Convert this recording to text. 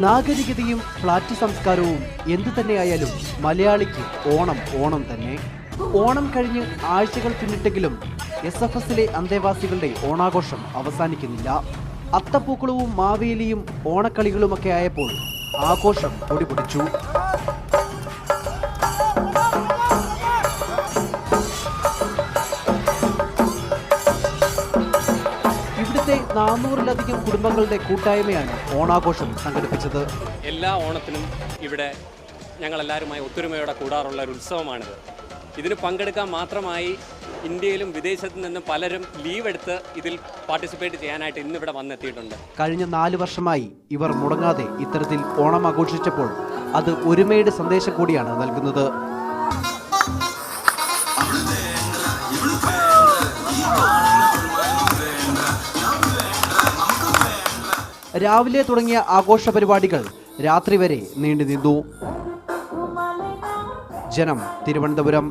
നാഗരികതയും flat സംസ്കാരവും എന്തു തന്നെയായാലും മലയാളിക്ക് ഓണം ഓണം തന്നെ. ഓണം കഴിഞ്ഞ് ആഴ്ചകൾ പിന്നിട്ടെങ്കിലും SFSലെ അന്തേവാസികളുടെ ഓണാഘോഷം അവസാനിക്കുന്നില്ല. അത്തപ്പൂക്കളവും മാവേലിയും ഓണക്കളികളുമൊക്കെ ആയപ്പോൾ ആഘോഷം പൊടിപൊടിച്ചു. ഇവിടുത്തെ 400-ലധികം കുടുംബങ്ങളുടെ കൂട്ടായ്മയാണ് ഓണാഘോഷം സംഘടിപ്പിച്ചത്. എല്ലാ ഓണത്തിനും ഇവിടെ ഞങ്ങളെല്ലാവരുമായി ഒത്തൊരുമയോടെ കൂടാറുള്ള ഒരു ഉത്സവമാണിത്. ഇതിന് പങ്കെടുക്കാൻ മാത്രമായി ഇന്ത്യയിലും വിദേശത്തു നിന്നും പലരും ലീവ് എടുത്ത് ഇതിൽ പാർട്ടിസിപ്പേറ്റ് ചെയ്യാനായിട്ട് ഇന്നിവിടെ വന്നെത്തിയിട്ടുണ്ട്. കഴിഞ്ഞ 4 വർഷമായി ഇവർ മുടങ്ങാതെ ഇത്തരത്തിൽ ഓണം ആഘോഷിച്ചപ്പോൾ അത് ഒരുമയുടെ സന്ദേശം കൂടിയാണ് നൽകുന്നത്. രാവിലെ തുടങ്ങിയ ആഘോഷ പരിപാടികൾ രാത്രി വരെ നീണ്ടു നിന്നു. ജനം, തിരുവനന്തപുരം.